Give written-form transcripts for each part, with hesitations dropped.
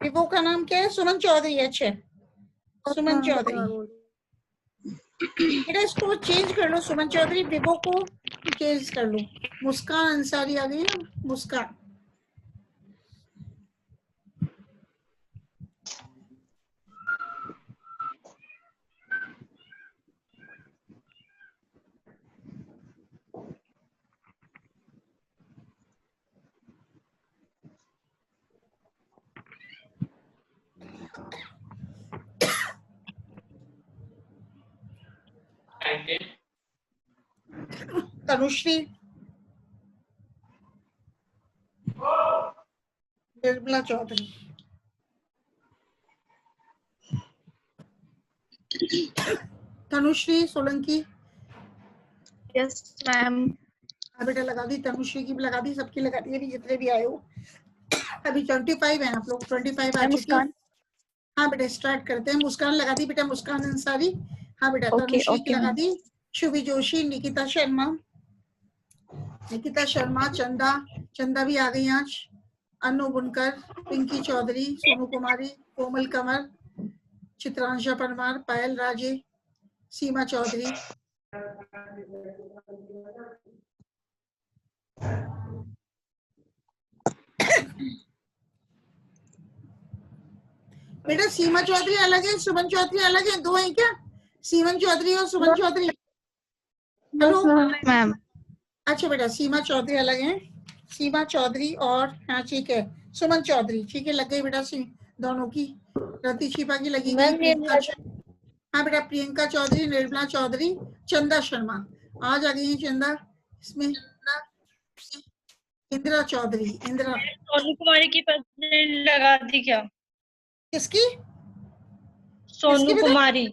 Vivo का नाम क्या है? सुमन चौधरी। अच्छा, सुमन चौधरी। बेटा इसको चेंज कर लो, सुमन चौधरी विवो को चेंज कर लो। मुस्कान अंसारी आ गई ना, मुस्कान। तनुश्री, निर्मला चौधरी, तनुश्री सोलंकी। Yes ma'am. बेटा लगा दी, तनुश्री की भी लगा दी, सबकी लगा दी, अभी जितने भी आए हो। अभी 25 है आप लोग, 25 आ चुके हैं। हाँ बेटा स्टार्ट करते हैं। मुस्कान लगा दी बेटा, मुस्कान अंसारी। हाँ बेटा तनुश्री की लगा दी। शुभी जोशी, निकिता शर्मा, निकिता शर्मा, चंदा, चंदा भी आ गई आज। अनु बुनकर, पिंकी चौधरी, सोनू कुमारी, कोमल कंवर, चित्रांशा परमार, पायल राजे, सीमा चौधरी, बेटा सीमा चौधरी अलग है, सुमन चौधरी अलग है, दो है क्या? सीमन चौधरी और सुमन चौधरी। Hello ma'am. अच्छा बेटा सीमा चौधरी अलग है, सीमा चौधरी और हाँ ठीक है सुमन चौधरी, ठीक है लग गई बेटा दोनों की। रति छिपा की लगी गई। हाँ बेटा प्रियंका चौधरी, निर्मला चौधरी, चंदा शर्मा आज आ गई है चंदा। इसमें इंदिरा चौधरी, इंदिरा। सोनू कुमारी की प्रेसिडेंट लगा दी क्या? किसकी? सोनू कुमारी।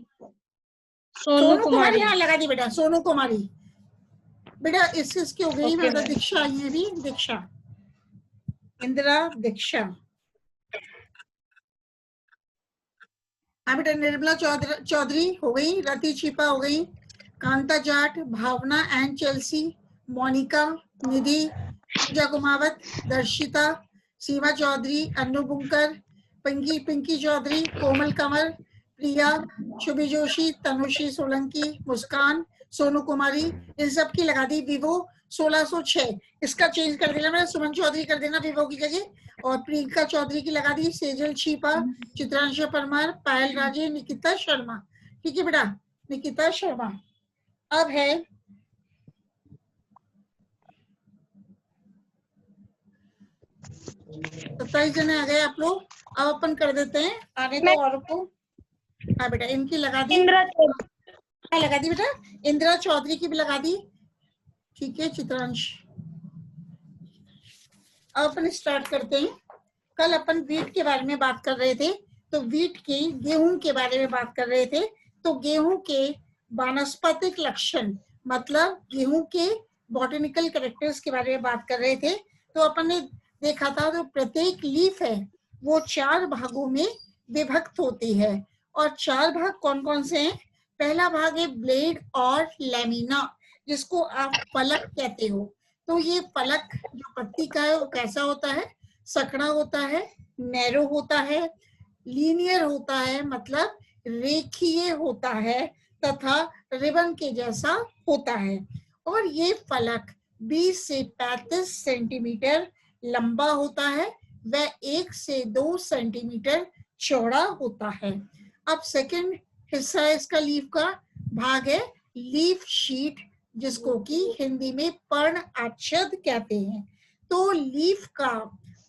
सोनू कुमारी हाँ लगा दी बेटा, सोनू कुमारी। बेटा इसकी हो गई बेटा दीक्षा, ये भी दीक्षा, इंदिरा दीक्षा। हाँ बेटा निर्मला चौधरी हो गई, रति छिपा हो गई, कांता जाट, भावना एंड चेल्सी, मोनिका, निधि, पूजा कुमावत, दर्शिता, सीमा चौधरी, अनु बुनकर, पिंकी चौधरी, कोमल कंवर, प्रिया, शुभी जोशी, तनुश्री सोलंकी, मुस्कान, सोनू कुमारी, इन सब की लगा दी विवो 1606। इसका चेंज कर देना मैंने, सुमन चौधरी कर देना विवो की जगह, और प्रियंका चौधरी की लगा दी सेजल छिपा, चित्रांशु परमार, पायल राजे, निकिता शर्मा। ठीक है बेटा निकिता शर्मा। अब है 27 जने आ गए आप लोग। अब अपन कर देते हैं, आने दो औरों को। हाँ बेटा इनकी लगा दी, हाँ लगा दी बेटा, इंदिरा चौधरी की भी लगा दी। ठीक है चित्रांश। अब अपन स्टार्ट करते हैं। कल अपन वीट के बारे में बात कर रहे थे, तो वीट के गेहूं के बारे में बात कर रहे थे। तो गेहूं के वानस्पतिक लक्षण मतलब गेहूं के बॉटनिकल कैरेक्टर्स के बारे में बात कर रहे थे। तो अपन ने देखा था जो प्रत्येक लीफ है वो 4 भागों में विभक्त होती है, और 4 भाग कौन कौन से हैं? पहला भाग है ब्लेड और लैमिना, जिसको आप फलक कहते हो। तो ये फलक जो पत्ती का है वो कैसा होता है? सकड़ा होता है, नैरो होता है, लीनियर होता है मतलब रेखीय होता है, तथा रिबन के जैसा होता है। और ये फलक 20 से 35 सेंटीमीटर लंबा होता है, वह 1 से 2 सेंटीमीटर चौड़ा होता है। अब सेकंड हिस्सा है इसका लीफ का भाग है लीफ शीट, जिसको कि हिंदी में पर्ण आच्छद कहते हैं। तो लीफ का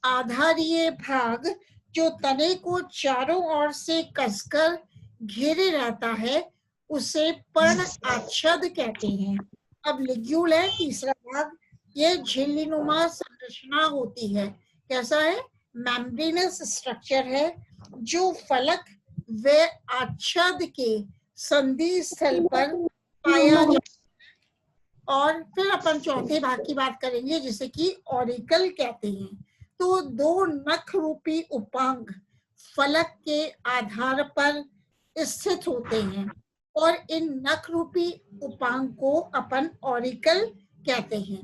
आधारीय भाग जो तने को चारों ओर से कसकर घेरे रहता है उसे पर्ण आच्छद कहते हैं। अब लिग्यूल है तीसरा भाग, ये झिल्लीनुमा संरचना होती है। कैसा है? मेम्ब्रेनस स्ट्रक्चर है जो फलक व आच्छद के संधि स्थल पर पाया जाता है। और फिर अपन चौथे भाग की बात करेंगे जिसे कि ऑरिकल कहते हैं। तो 2 नख रूपी उपांग फलक के आधार पर स्थित होते हैं, और इन नख रूपी उपांग को अपन ऑरिकल कहते हैं।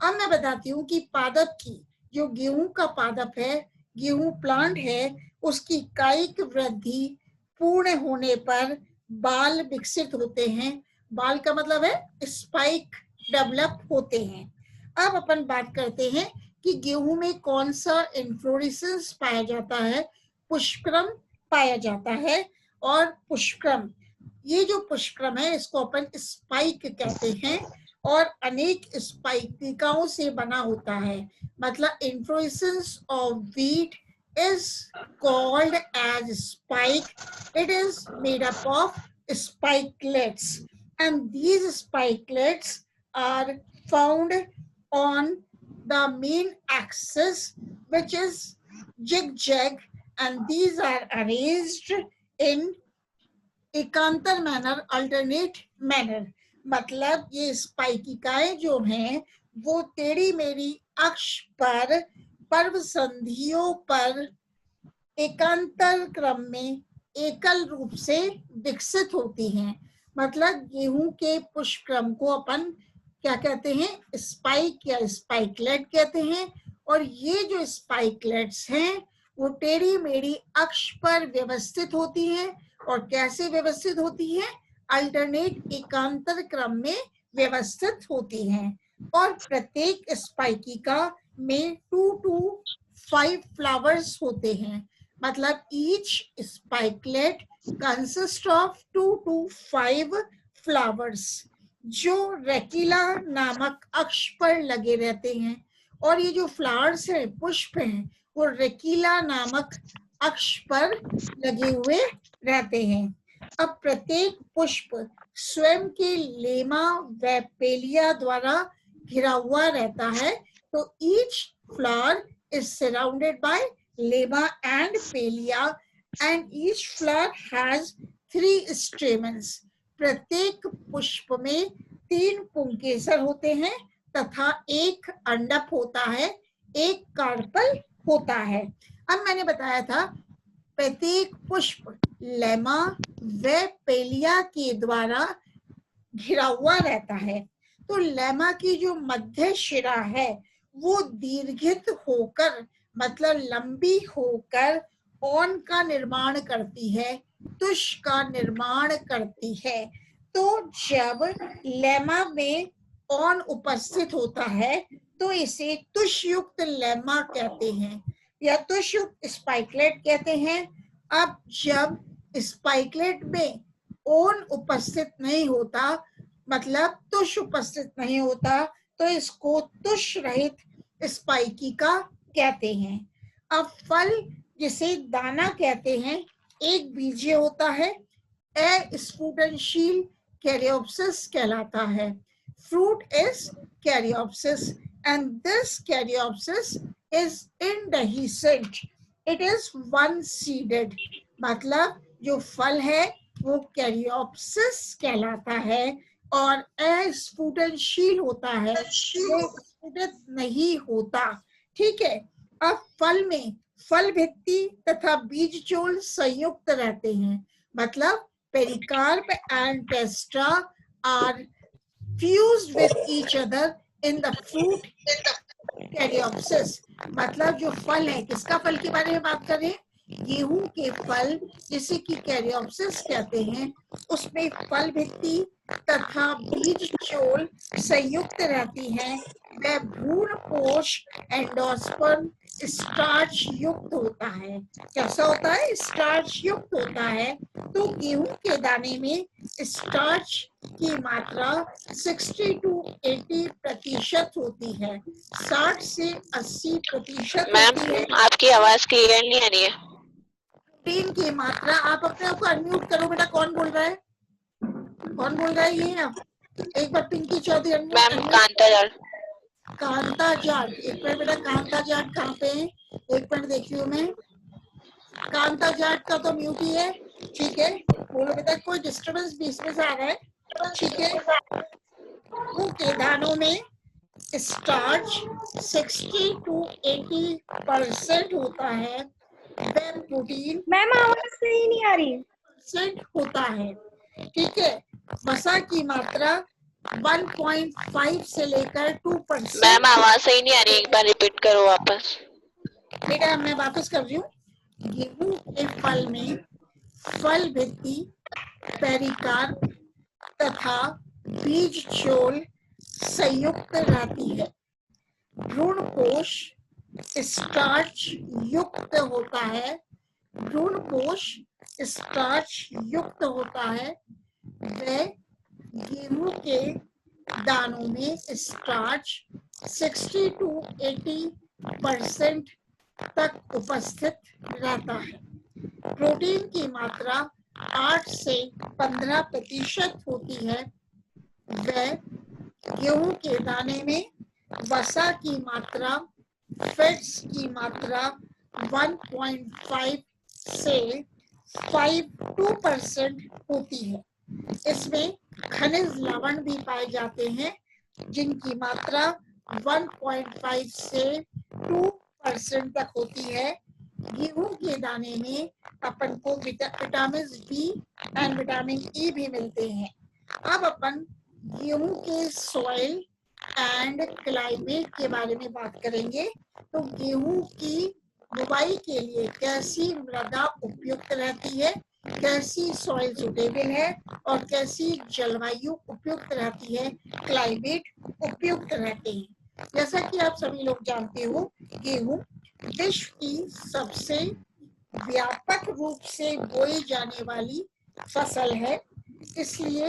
अब मैं बताती हूँ कि पादप की जो गेहूं का पादप है, गेहूं प्लांट है, उसकी कायिक वृद्धि पूर्ण होने पर बाल विकसित होते हैं। बाल का मतलब है स्पाइक डेवलप होते हैं। अब अपन बात करते हैं कि गेहूं में कौन सा इन्फ्लोरेसेंस पाया जाता है। पुष्पक्रम पाया जाता है। और पुष्पक्रम, ये जो पुष्पक्रम है इसको अपन स्पाइक कहते हैं और अनेक स्पाइकिकाओं से बना होता है। मतलब inflorescence of wheat is called as spike. It is made up of spikelets, and these spikelets are found on the main axis, which is zigzag, and these are arranged in एकांतर मैनर, अल्टरनेट मैनर। मतलब ये स्पाइकिकाएं जो हैं वो टेढ़ी मेढ़ी अक्ष पर पर्व संधियों पर एकांतर क्रम में एकल रूप से विकसित होती हैं। मतलब गेहूं के पुष्पक्रम को अपन क्या कहते हैं, स्पाइक या स्पाइकलेट कहते हैं। और ये जो स्पाइकलेट्स हैं वो टेढ़ी मेढ़ी अक्ष पर व्यवस्थित होती हैं। और कैसे व्यवस्थित होती है, अल्टरनेट एकांतर क्रम में व्यवस्थित होती हैं। और प्रत्येक स्पाइकिका में 2 to 5 फ्लावर्स होते हैं। मतलब each spikelet consist of 2 to 5 flowers जो रेकिला नामक अक्ष पर लगे रहते हैं। और ये जो फ्लावर्स हैं, पुष्प हैं, वो रेकिला नामक अक्ष पर लगे हुए रहते हैं। अब प्रत्येक पुष्प स्वयं के लेमा व पेलिया द्वारा घिरा हुआ रहता है। तो each flower is surrounded by lemma and palea and each flower has 3 stamens. प्रत्येक पुष्प में 3 पुंकेसर होते हैं तथा 1 अंडक होता है, 1 कार्पल होता है। अब मैंने बताया था प्रत्येक पुष्प लेमा व पेलिया के द्वारा घिरा हुआ रहता है। तो लेमा की जो मध्य शिरा है वो दीर्घित होकर, मतलब लंबी होकर औन का निर्माण करती है, तुष का निर्माण करती है। तो जब लेमा में औन उपस्थित होता है तो इसे तुष युक्त लेमा कहते हैं या तुष युक्त स्पाइकलेट कहते हैं। अब जब स्पाइकलेट में ओन उपस्थित नहीं होता, मतलब तुष उपस्थित नहीं होता, तो इसको तुष रहित स्पाइकिका कहते हैं। अब फल जिसे दाना कहते हैं एक बीजीय होता है, अस्फुटनशील कैरियोप्सिस कहलाता है। Fruit is caryopsis and this caryopsis is indehiscent. It is one seeded. मतलब जो फल है वो कैरियोप्सिस कहलाता है और अस्फुटनशील होता है, वो स्फुटित नहीं होता। ठीक है। अब फल में फल भित्ति तथा बीज चोल संयुक्त रहते हैं। मतलब pericarp and testa are fused with each other in the fruit caryopsis. मतलब जो फल है, किसका फल के बारे में बात करें, गेहूं के फल जिसे कि कैरियोप्सिस कहते हैं, उसमें फल भित्ति तथा बीज चोल संयुक्त रहती हैं। वह भ्रूण कोश एंडोस्पर्म स्टार्च युक्त होता है। कैसा होता है, स्टार्च युक्त होता है। तो गेहूं के दाने में स्टार्च की मात्रा 60 to 80% होती है, 60 से 80% होती है। आपकी आवाज क्लियर नहीं आ रही है। प्रोटीन की मात्रा, आप अपने आप को अनम्यूट करो बेटा। कौन बोल रहा है, कौन बोल रहा है, ये आप एक बार पिंकी चौधरी मैम कांता जाट। कांता जाट, एक मिनट बेटा, कांता जाट कहाँ पे है, एक मिनट देख रही हूँ मैं। कांता जाट का तो म्यूट ही है। ठीक है, बोलो बेटा, कोई डिस्टर्बेंस बीच में से आ रहा है। ठीक है। गेहूं के दानों में स्टार्च 60 to 80% होता है। वह प्रोटीन मैम आवाज सही नहीं आ रही होता है। ठीक है। वसा की मात्रा 1.5 से लेकर 2%। मैम आवाज सही नहीं आ रही, एक बार रिपीट करो वापस। बेटा मैं वापस कर रही हूँ। गेहूं के फल में फल भित्ति, पेरिकार्प तथा बीज छोल संयुक्त रहती है। भ्रूणपोष स्टार्च युक्त होता है। भ्रूणपोष स्टार्च युक्त होता है। वह गेहूं के दानों में स्टार्च 60 to 80% तक उपस्थित रहता है। प्रोटीन की मात्रा 8 से 15% होती है। वह गेहूं के दाने में वसा की मात्रा, फैट्स की मात्रा 1.5 से 2% होती है। इसमें खनिज लवण भी पाए जाते हैं जिनकी मात्रा 1.5 से 2% तक होती है। गेहूं के दाने में अपन को vitamin B and vitamin E भी मिलते हैं। अब अपन गेहूं के सॉइल एंड क्लाइमेट के बारे में बात करेंगे। तो गेहूं की बुवाई के लिए कैसी मृदा उपयुक्त रहती है, कैसी सॉइल सुटेबल है और कैसी जलवायु उपयुक्त रहती है, क्लाइमेट उपयुक्त रहते हैं। जैसा कि आप सभी लोग जानते हो, गेहूं विश्व की सबसे व्यापक रूप से बोई जाने वाली फसल है। इसलिए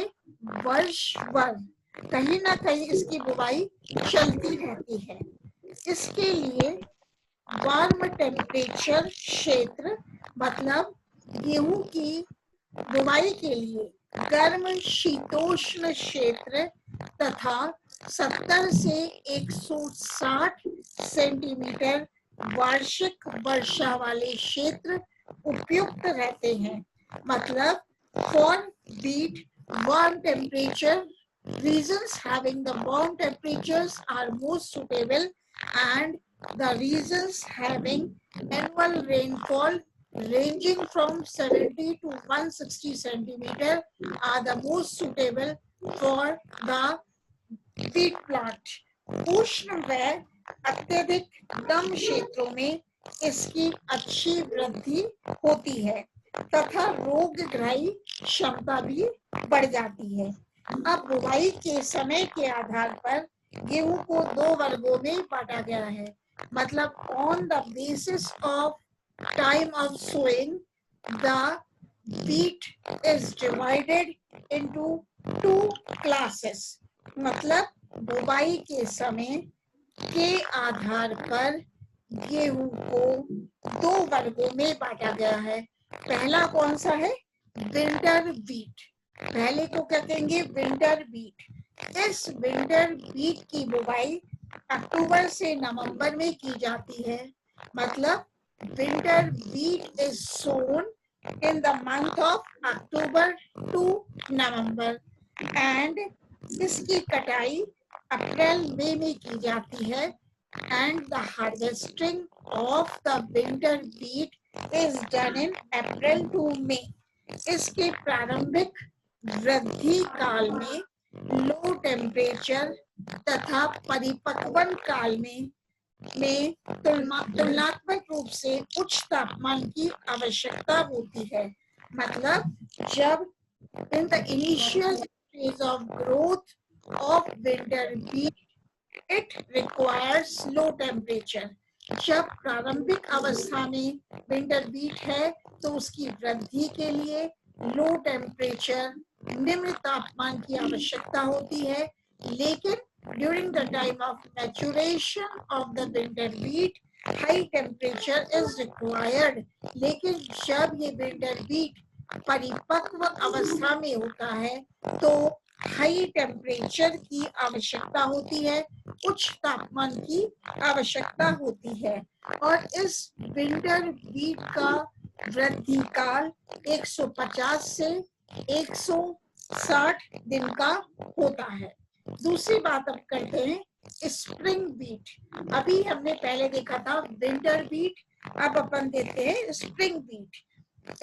वर्ष भर कहीं ना कहीं इसकी बुवाई चलती रहती है। इसके लिए वार्म टेम्परेचर क्षेत्र, मतलब गेहूं की बुवाई के लिए गर्म शीतोष्ण क्षेत्र तथा 70 से 160 सेंटीमीटर वार्षिक वर्षा वाले क्षेत्र उपयुक्त रहते हैं। मतलब for wheat warm temperature, regions having the warm temperatures are most suitable, and the regions having annual rainfall ranging from 70 to 160 centimeter are the most suitable for the wheat plant. उष्ण व अत्यधिक दम क्षेत्रों में इसकी अच्छी वृद्धि होती है तथा रोगग्राही क्षमता भी बढ़ जाती है। अब बुवाई के समय के आधार पर गेहूं को 2 वर्गों में बांटा गया है। मतलब on the basis of time of sowing the wheat is divided into 2 classes। मतलब बुवाई के समय के आधार पर गेहूं को 2 वर्गों में बांटा गया है। पहला कौन सा है? Winter wheat. पहले को क्या कहेंगे? Winter wheat. इस विंटर व्हीट की बुवाई अक्टूबर से नवंबर में की जाती है। मतलब winter wheat is sown in the month of October to November and इसकी कटाई अप्रैल मई में की जाती है। And the harvesting of the winter wheat is done in April to May। इसके प्रारंभिक वृद्धि काल में लो टेम्परेचर तथा परिपक्वन काल में तुलनात्मक रूप से उच्च तापमान की आवश्यकता होती है। मतलब जब in the initial phase of growth of winter wheat it requires low temperature। जब प्रारंभिक अवस्था में विंटर व्हीट है तो उसकी वृद्धि के लिए लो टेम्परेचर, निम्न तापमान की आवश्यकता होती है। लेकिन during the time of maturation of the winter wheat high temperature is required. लेकिन जब ये विंटर व्हीट परिपक्व अवस्था में होता है तो हाई टेम्परेचर की आवश्यकता होती है, उच्च तापमान की आवश्यकता होती है। और इस विंटर व्हीट का वृद्धि काल 150 से 160 दिन का होता है। दूसरी बात अब करते हैं स्प्रिंग व्हीट। अभी हमने पहले देखा था विंटर व्हीट, अब अपन देखते हैं स्प्रिंग व्हीट।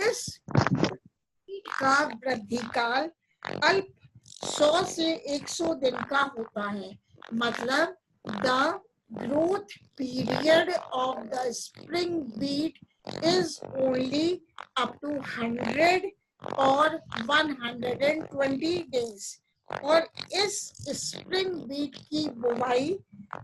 इस व्हीट का वृद्धि काल अल्प 100 से 100 दिन का होता है। मतलब the growth period of the spring wheat is only up to 100 और 120 डेज। और इस स्प्रिंग बीट की बुवाई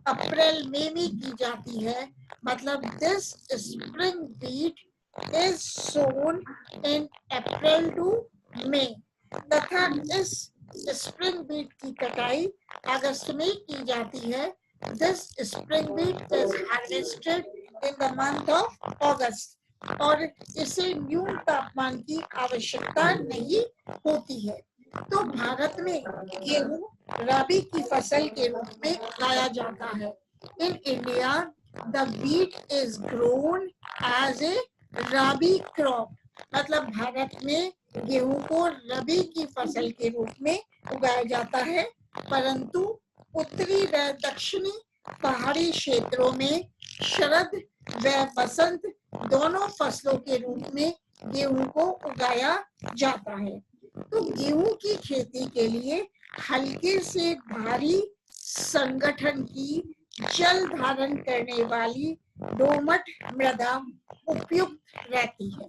अप्रैल मई में की जाती है। मतलब this spring wheat is sown in April to May तथा इस स्प्रिंग बीट की कटाई अगस्त में की जाती है। This spring beet is harvested in the month of August और इसे न्यून तापमान की आवश्यकता नहीं होती है। तो भारत में गेहूं रबी की फसल के रूप में उगाया जाता है। In India the wheat is grown as a rabi crop. मतलब भारत में गेहूं को रबी की फसल के रूप में उगाया जाता है, परंतु उत्तरी व दक्षिणी पहाड़ी क्षेत्रों में शरद व बसंत दोनों फसलों के रूप में गेहूं को उगाया जाता है। तो गेहूं की खेती के लिए हल्के से भारी संगठन की जल धारण करने वाली दोमट मृदा उपयुक्त रहती है।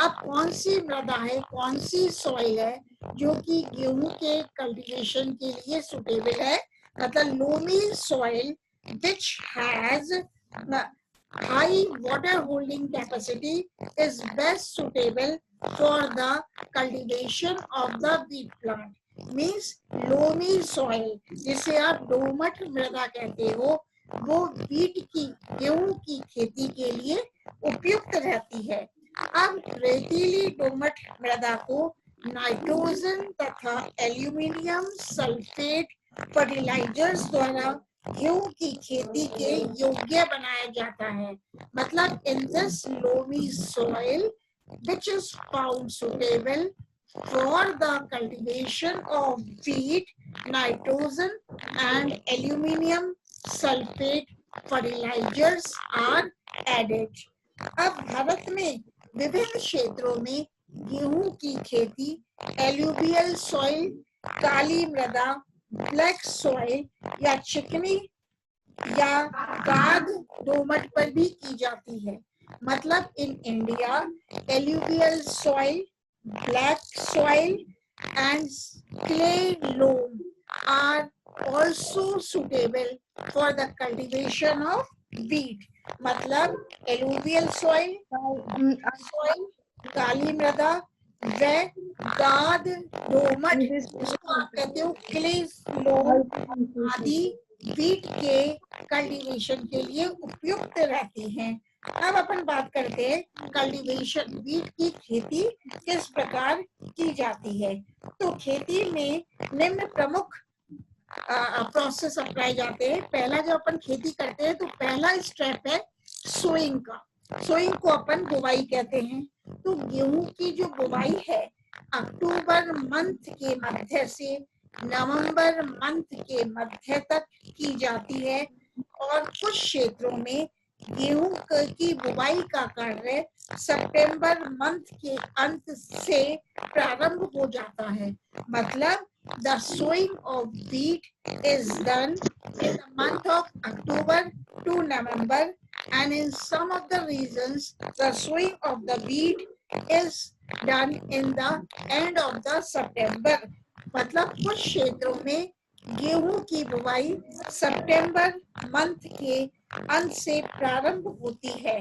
अब कौन सी मृदा है, कौन सी सॉइल है जो कि गेहूं के कल्टीवेशन के लिए सुटेबल है? मतलब loamy soil which has high water holding capacity is best suitable for the cultivation of the wheat plant. Means loamy soil जिसे आप दोमट मृदा कहते हो, वो बीट की गेहूं की खेती के लिए उपयुक्त रहती है। अब रेतीली दोमट मृदा को नाइट्रोजन तथा एल्यूमिनियम सल्फेट फर्टिलाइजर्स द्वारा गेहूं की खेती के योग्य बनाया जाता है। मतलब in this loamy soil which is found suitable for the cultivation of wheat, nitrogen and aluminum sulfate fertilizers are added. अब भारत में विभिन्न क्षेत्रों में गेहूं की खेती एल्यूवियल सॉइल, काली मृदा, ब्लैक सॉइल या चिकनी या गाद दोमट पर भी की जाती है। मतलब in India alluvial soil, black soil and clay loam are also suitable for the cultivation of wheat. मतलब एलुवियल सॉइल, काली मृदा व गाद दोमट जिसको आप कहते हो क्ले लोम आदि वीट के कल्टीवेशन के लिए उपयुक्त रहते हैं। अब अपन बात करते हैं कल्टीवेशन वीट की खेती किस प्रकार की जाती है। तो खेती में निम्न प्रमुख प्रोसेस अपनाए जाते हैं। पहला जब अपन खेती करते हैं तो पहला स्टेप है सोइंग का। सोइंग को अपन बुवाई कहते हैं। तो गेहूं की जो बुवाई है अक्टूबर मंथ के मध्य से नवंबर मंथ के मध्य तक की जाती है और कुछ क्षेत्रों में गेहूं की बुवाई का कार्य सितंबर मंथ के अंत से प्रारंभ हो जाता है। मतलब the sowing of wheat is done in the month of October to November, and in some of the regions the sowing of the wheat is done in the end of the September. मतलब कुछ क्षेत्रों में गेहूं की बुवाई सितंबर month के अंत से प्रारंभ होती है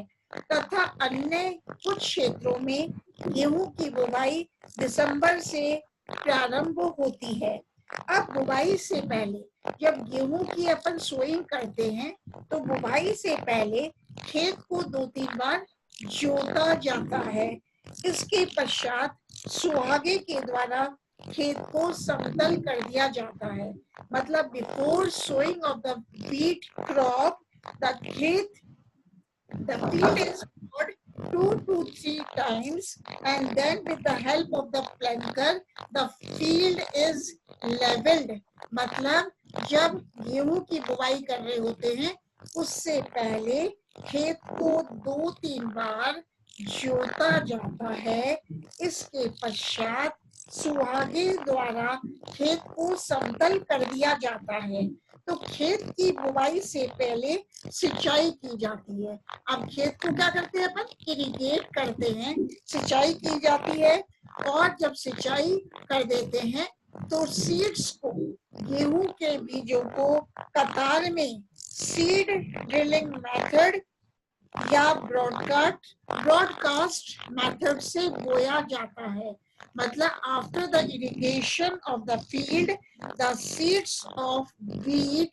तथा अन्य कुछ क्षेत्रों में गेहूं की बुवाई दिसंबर से प्रारंभ होती है। अब बुवाई से पहले जब गेहूं की अपन सोइंग करते हैं तो बुवाई से पहले खेत को 2-3 बार जोता जाता है। इसके पश्चात सुहागे के द्वारा खेत को समतल कर दिया जाता है। मतलब before sowing of the wheat crop the field is plowed 2 to 3 times and then with the help of the planter the field is leveled. मतलब जब गेहूं की बुवाई कर रहे होते हैं उससे पहले खेत को 2-3 बार जोता जाता है। इसके पश्चात सुहागे द्वारा खेत को समतल कर दिया जाता है। तो खेत की बुवाई से पहले सिंचाई की जाती है। अब खेत को क्या करते हैं अपन? इरिगेट करते हैं, सिंचाई की जाती है। और जब सिंचाई कर देते हैं तो सीड्स को, गेहूं के बीजों को कतार में सीड ड्रिलिंग मेथड या ब्रॉडकास्ट मेथड से बोया जाता है। मतलब after the irrigation of the field the seeds of wheat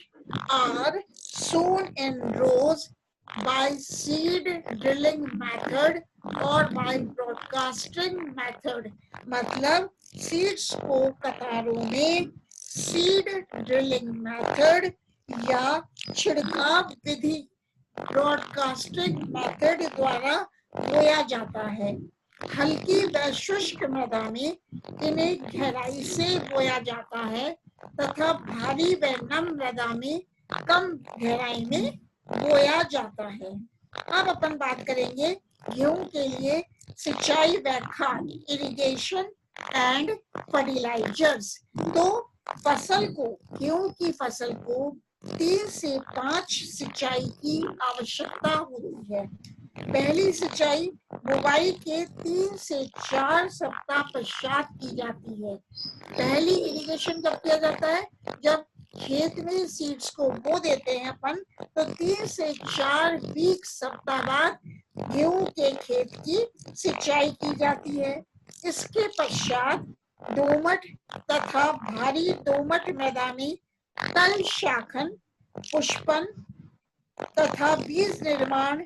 are sown in rows by seed drilling method or by broadcasting method। मतलब सीड्स को कतारों में सीड ड्रिलिंग मेथड या छिड़काव विधि ब्रॉडकास्टिंग मेथड द्वारा बोया जाता है। हल्की व शुष्क मृदा में इन्हें गहराई से बोया जाता है तथा भारी व नम मृदा में कम गहराई में बोया जाता है। अब अपन बात करेंगे गेहूं के लिए सिंचाई व खाद, इरिगेशन एंड फर्टिलाइजर्स। तो फसल को, गेहूं की फसल को 3 से 5 सिंचाई की आवश्यकता होती है। पहली सिंचाई बुवाई के 3 से 4 सप्ताह पश्चात की जाती है। पहली इरिगेशन कब किया जाता है? जब खेत में सीड्स को बो देते हैं अपन, तो 3 से 4 वीक सप्ताह बाद गेहूं के खेत की सिंचाई की जाती है। इसके पश्चात दोमट तथा भारी दोमट मृदा में तल शाखन, पुष्पन तथा बीज निर्माण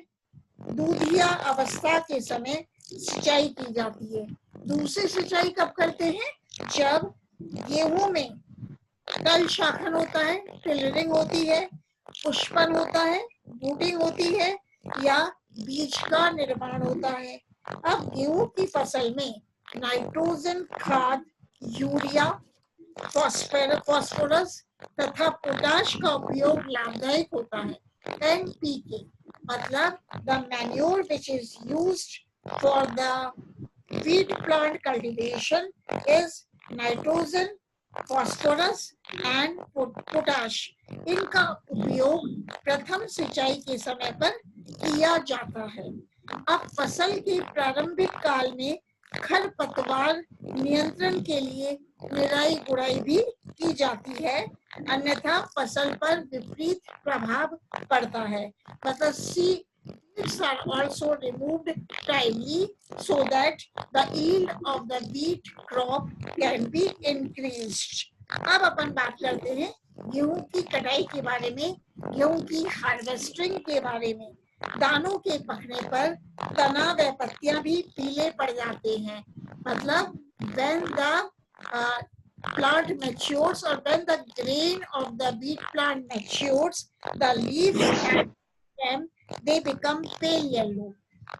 दूधिया अवस्था के समय सिंचाई की जाती है। दूसरी सिंचाई कब करते हैं? जब गेहूं में तल शाखन होता है, टिलरिंग होती है, पुष्पन होता है, बूटिंग होती है या बीज का निर्माण होता है। अब गेहूं की फसल में नाइट्रोजन खाद, यूरिया, फास्फोरस तथा पोटाश का उपयोग लाभदायक होता है। NPK मतलब the manure which is used for the wheat plant cultivation is nitrogen, phosphorus and potash। इनका उपयोग प्रथम सिंचाई के समय पर किया जाता है। अब फसल के प्रारंभिक काल में खरपतवार नियंत्रण के लिए निराई गुड़ाई भी की जाती है, अन्यथा फसल पर विपरीत प्रभाव पड़ता है। मतलब seeds are also removed timely so that the yield of the wheat crop can be increased। अब अपन बात करते हैं गेहूं की कटाई के बारे में, गेहूं की हार्वेस्टिंग के बारे में। दानों के पकने पर तना व पत्तियां भी पीले पड़ जाते हैं। मतलब when the plant matures or when the grain of the wheat plant matures, the leaves and stem they become pale yellow।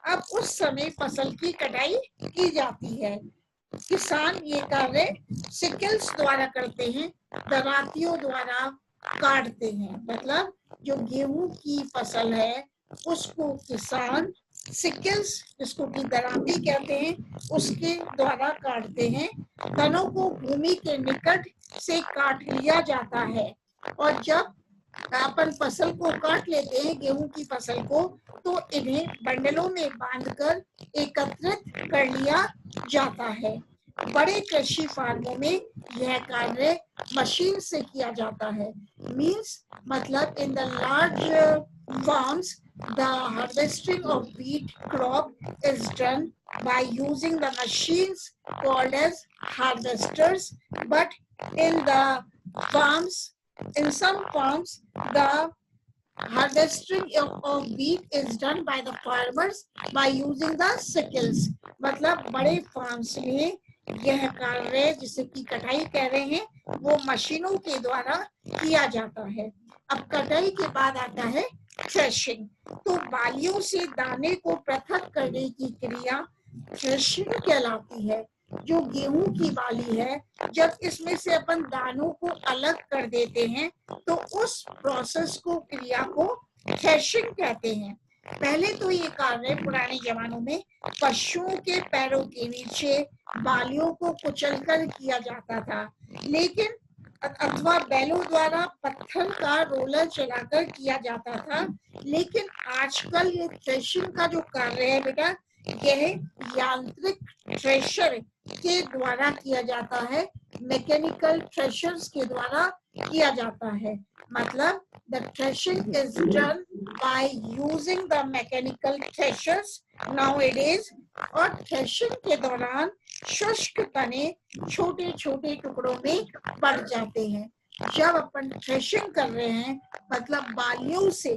अब उस समय फसल की कटाई की जाती है। किसान ये कार्य सिकल्स द्वारा करते हैं, दरातियों द्वारा काटते हैं। मतलब जो गेहूं की फसल है उसको किसान सिकल्स, जिसको की दराती कहते हैं, उसके द्वारा काटते हैं। तनों को भूमि के निकट से काट लिया जाता है और जब अपन फसल को काट लेते हैं, गेहूं की फसल को, तो इन्हें बंडलों में बांधकर एकत्रित कर लिया जाता है। बड़े कृषि फार्मों में यह कार्य मशीन से किया जाता है। मीन्स मतलब in the large farms the harvesting of wheat crop is done by using the machines called as harvesters, but in some farms the harvesting of wheat is done by the farmers by using the sickles। मतलब बड़े farms में यह कार्य जिसे की कटाई कह रहे हैं वो मशीनों के द्वारा किया जाता है। अब कटाई के बाद आता है थ्रेशिंग। तो बालियों से दाने को पृथक करने की क्रिया थ्रेशिंग कहलाती है। जो गेहूं की बाली है, जब इसमें से अपन दानों को अलग कर देते हैं तो उस प्रोसेस को, क्रिया को थ्रेशिंग कहते हैं। पहले तो ये कार्य पुराने जमानों में पशुओं के पैरों के नीचे बालियों को कुचलकर किया जाता था, लेकिन अथवा बैलों द्वारा पत्थर का रोलर चलाकर किया जाता था। लेकिन आजकल ये थ्रेशिंग का जो कार्य है बेटा, यह यांत्रिक थ्रेशर के द्वारा किया जाता है, मैकेनिकल थ्रेशर्स के द्वारा किया जाता है। मतलब the threshing is done by using the mechanical threshers nowadays। और थ्रेशिंग के दौरान शुष्क तने छोटे छोटे टुकड़ों में पड़ जाते हैं। जब अपन थ्रेशिंग कर रहे हैं मतलब बालियों से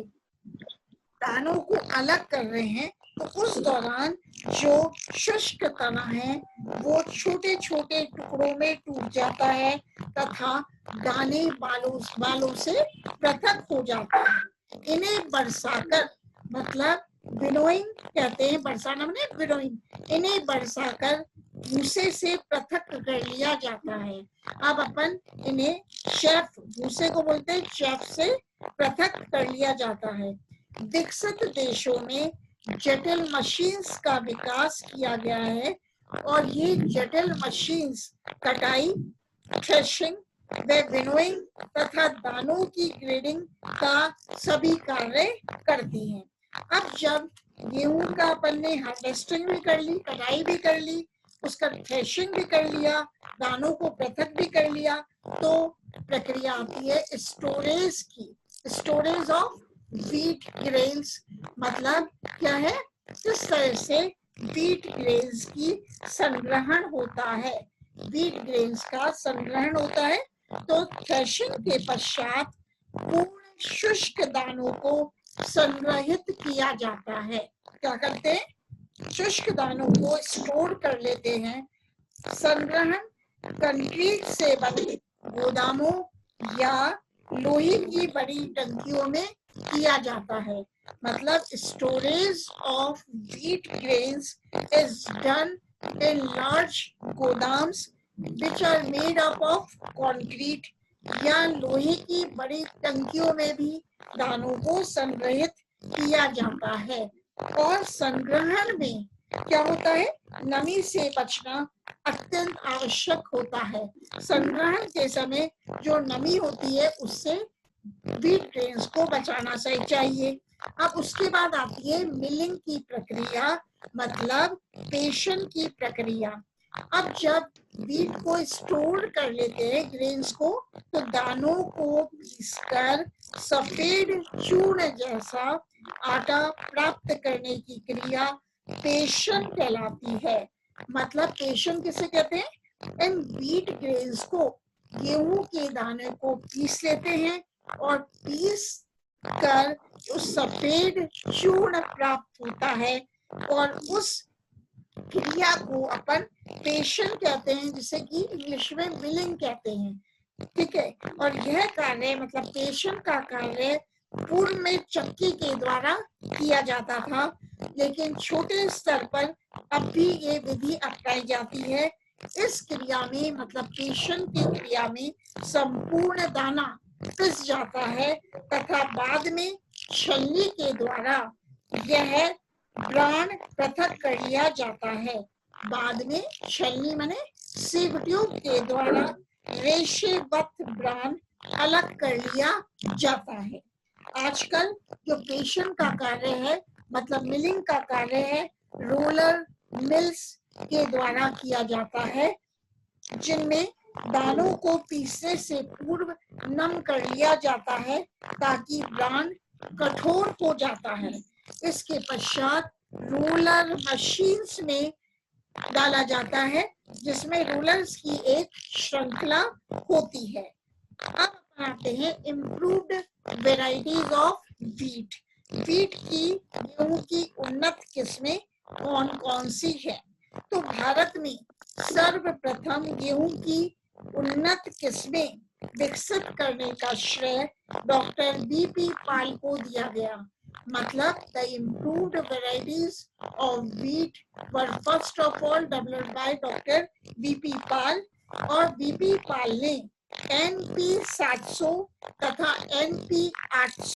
दानों को अलग कर रहे हैं, तो उस दौरान जो शुष्क तना है वो छोटे छोटे टुकड़ों में टूट जाता है तथा दाने बालों से पृथक हो जाता है। इन्हें बरसाकर मतलब विनोइंग कहते हैं, बरसाना माने विनोइंग। इन्हें बरसाकर भूसे से पृथक कर लिया जाता है। अब अपन इन्हें चैफ, भूसे को बोलते हैं चैफ, से पृथक कर लिया जाता है। विकसित देशों में जटिल मशीन्स का विकास किया गया है और ये जटिल मशीन्स कटाई, थ्रेशिंग व विनोइंग तथा दानों की ग्रेडिंग का सभी कार्य करती हैं। अब जब गेहूं का अपन ने हार्वेस्टिंग भी कर ली, कटाई भी कर ली, उसका थ्रेशिंग भी कर लिया, दानों को पृथक भी कर लिया, तो प्रक्रिया आती है स्टोरेज की। स्टोरेज ऑफ व्हीट ग्रेन्स मतलब क्या है, किस तरह से व्हीट ग्रेन्स की संग्रहण होता है, व्हीट ग्रेन्स का संग्रहण होता है। तो थ्रेशिंग के पश्चात पूर्ण शुष्क दानों को संग्रहित किया जाता है। क्या करते हैं, शुष्क दानों को स्टोर कर लेते हैं। संग्रहण कंक्रीट से बने गोदामों या लोहे की बड़ी टंकियों में किया जाता है। मतलब storage of wheat grains is done in large godowns which are made up of concrete, या लोहे की बड़ी टंकियों में भी दानों को संग्रहित किया जाता है। और संग्रहण में क्या होता है, नमी से बचना अत्यंत आवश्यक होता है। संग्रहण के समय जो नमी होती है उससे व्हीट ग्रेन्स को बचाना चाहिए। अब उसके बाद आती है मिलिंग की प्रक्रिया, मतलब पेषण की प्रक्रिया। अब जब व्हीट को स्टोर कर लेते हैं ग्रेन्स को, तो दानों को पीसकर सफेद चूर्ण जैसा आटा प्राप्त करने की क्रिया पेषण कहलाती है। मतलब पेषण किसे कहते हैं, इन व्हीट ग्रेन्स को गेहूं के दाने को पीस लेते हैं और पीस कर उस सफेद चूर्ण प्राप्त होता है और उस क्रिया को अपन पेषण कहते हैं, जिसे कि इंग्लिश में मिलिंग कहते हैं। ठीक है, और यह कार्य मतलब पेषण का कार्य पूर्व में चक्की के द्वारा किया जाता था, लेकिन छोटे स्तर पर अब भी ये विधि अपनाई जाती है। इस क्रिया में मतलब पेषण की क्रिया में संपूर्ण दाना पिस जाता है तथा बाद में छलनी के द्वारा यह ब्रांड पृथक कर लिया जाता है। बाद में छलनी माने सीव ट्यूब के द्वारा रेशेवत ब्रांड अलग कर लिया जाता है। आजकल जो पेषण का कार्य है मतलब मिलिंग का कार्य है, रोलर मिल्स के द्वारा किया जाता है, जिनमें दानों को पीसने से पूर्व नम कर लिया जाता है ताकि ब्रांड कठोर हो जाता है। इसके पश्चात रोलर मशीन्स में डाला जाता है, जिसमें रोलर्स की एक श्रृंखला होती है। अब आते हैं improved varieties of wheat. Wheat की, गेहूं की उन्नत किस्में कौन कौन सी है? तो भारत में सर्वप्रथम गेहूं की उन्नत किस्में विकसित करने का श्रेय डॉक्टर बीपी पाल को दिया गया। मतलब the improved varieties of wheat were first of all developed by doctor B P Pal, और बीपी पाल ने NP 700 तथा NP 800